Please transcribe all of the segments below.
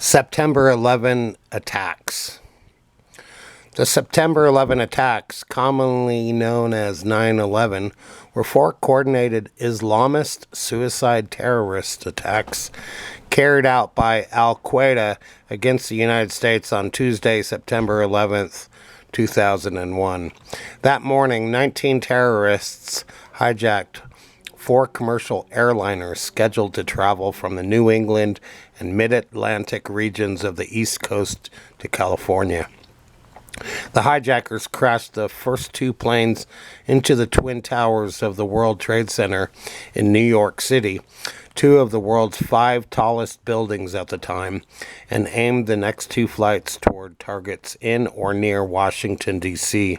September 11 attacks. The September 11 attacks, commonly known as 9/11, were four coordinated Islamist suicide terrorist attacks carried out by Al-Qaeda against the United States on Tuesday, September 11th, 2001. That morning, 19 terrorists hijacked four commercial airliners scheduled to travel from the New England and Mid-Atlantic regions of the East Coast to California. The hijackers crashed the first two planes into the Twin Towers of the World Trade Center in New York City, two of the world's five tallest buildings at the time, and aimed the next two flights toward targets in or near Washington, D.C.,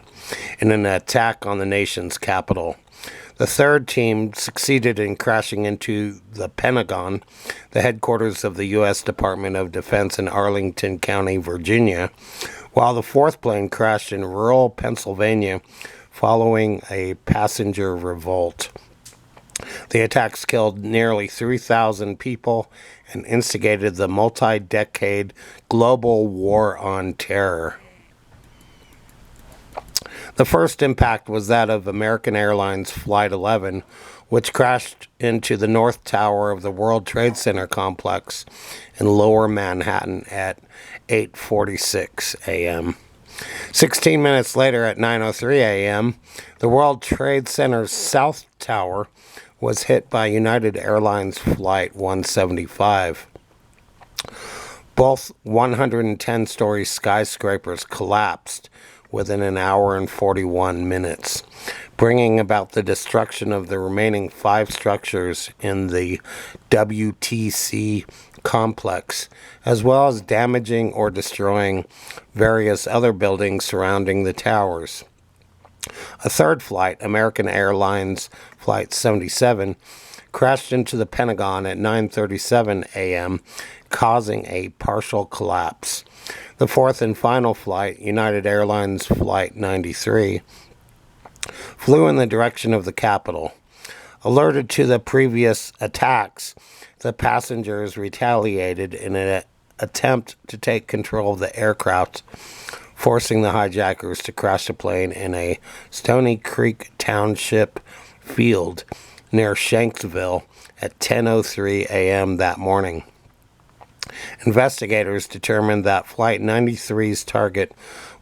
in an attack on the nation's capital. The third team succeeded in crashing into the Pentagon, the headquarters of the U.S. Department of Defense in Arlington County, Virginia, while the fourth plane crashed in rural Pennsylvania following a passenger revolt. The attacks killed nearly 3,000 people and instigated the multi-decade global war on terror. The first impact was that of American Airlines Flight 11, which crashed into the North Tower of the World Trade Center complex in Lower Manhattan at 8:46 a.m. 16 minutes later at 9:03 a.m., the World Trade Center's South Tower was hit by United Airlines Flight 175. Both 110-story skyscrapers collapsed within an hour and 41 minutes, bringing about the destruction of the remaining five structures in the WTC complex, as well as damaging or destroying various other buildings surrounding the towers. A third flight, American Airlines Flight 77, crashed into the Pentagon at 9:37 a.m., causing a partial collapse. The fourth and final flight, United Airlines Flight 93, flew in the direction of the Capitol. Alerted to the previous attacks, the passengers retaliated in an attempt to take control of the aircraft, forcing the hijackers to crash the plane in a Stony Creek Township field near Shanksville at 10:03 a.m. that morning. Investigators determined that Flight 93's target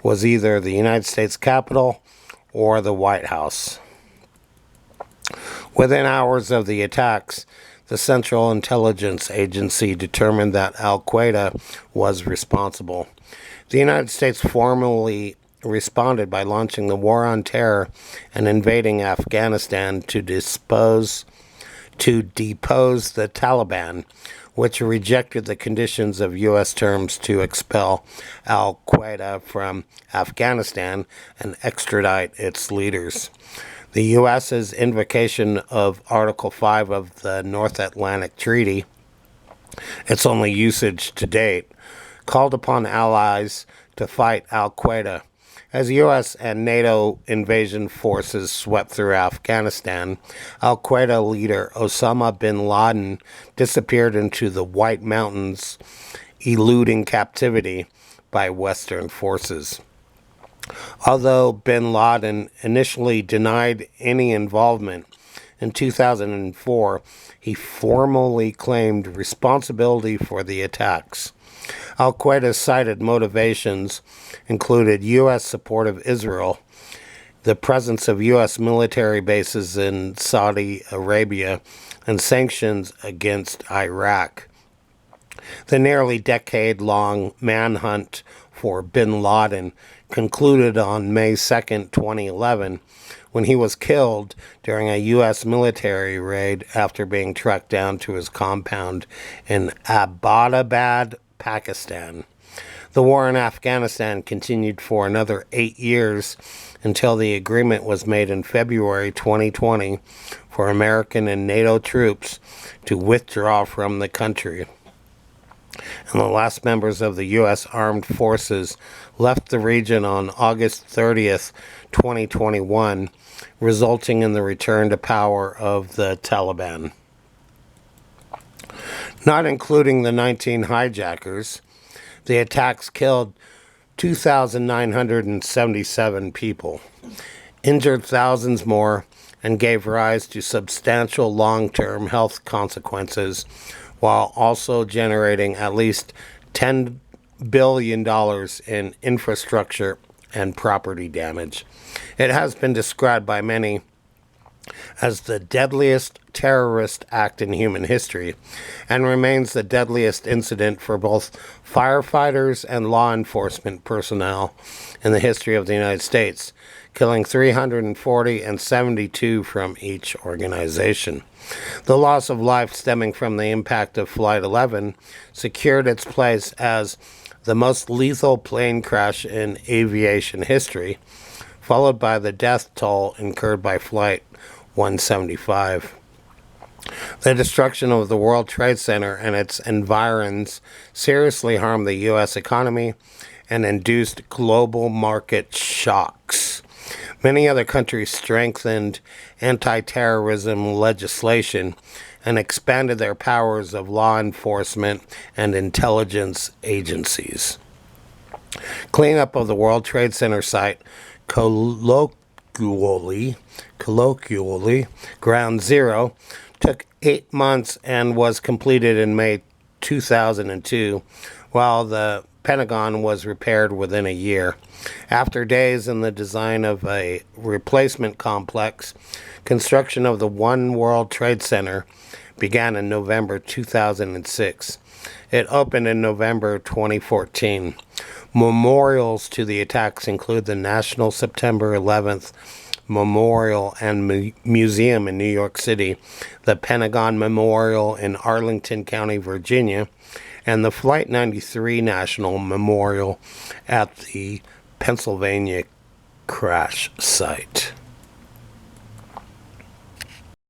was either the United States Capitol or the White House. Within hours of the attacks, the Central Intelligence Agency determined that Al-Qaeda was responsible. The United States formally responded by launching the War on Terror and invading Afghanistan to depose the Taliban, which rejected the conditions of U.S. terms to expel Al-Qaeda from Afghanistan and extradite its leaders. The U.S.'s invocation of Article 5 of the North Atlantic Treaty, its only usage to date, called upon allies to fight Al-Qaeda. As U.S. and NATO invasion forces swept through Afghanistan, Al-Qaeda leader Osama bin Laden disappeared into the White Mountains, eluding captivity by Western forces. Although bin Laden initially denied any involvement, in 2004 he formally claimed responsibility for the attacks. Al-Qaeda's cited motivations included U.S. support of Israel, the presence of U.S. military bases in Saudi Arabia, and sanctions against Iraq. The nearly decade-long manhunt for bin Laden concluded on May 2, 2011, when he was killed during a U.S. military raid after being tracked down to his compound in Abbottabad, Pakistan. The war in Afghanistan continued for another 8 years until the agreement was made in February 2020 for American and NATO troops to withdraw from the country. And the last members of the U.S. Armed Forces left the region on August 30th, 2021, resulting in the return to power of the Taliban. Not including the 19 hijackers, The attacks killed 2,977 people, injured thousands more, and gave rise to substantial long-term health consequences, while also generating at least $10 billion in infrastructure and property damage. It has been described by many as the deadliest terrorist act in human history, and remains the deadliest incident for both firefighters and law enforcement personnel in the history of the United States, killing 340 and 72 from each organization. The loss of life stemming from the impact of Flight 11 secured its place as the most lethal plane crash in aviation history, followed by the death toll incurred by Flight 175. The destruction of the World Trade Center and its environs seriously harmed the U.S. economy and induced global market shocks. Many other countries strengthened anti-terrorism legislation and expanded their powers of law enforcement and intelligence agencies. Cleanup of the World Trade Center site, colloquially Ground Zero, took 8 months and was completed in May 2002, while the Pentagon was repaired within a year. After days in the design of a replacement complex, construction of the One World Trade Center began in November 2006. It opened in November 2014. Memorials to the attacks include the National September 11th Memorial and Museum in New York City, the Pentagon Memorial in Arlington County, Virginia, and the Flight 93 National Memorial at the Pennsylvania crash site.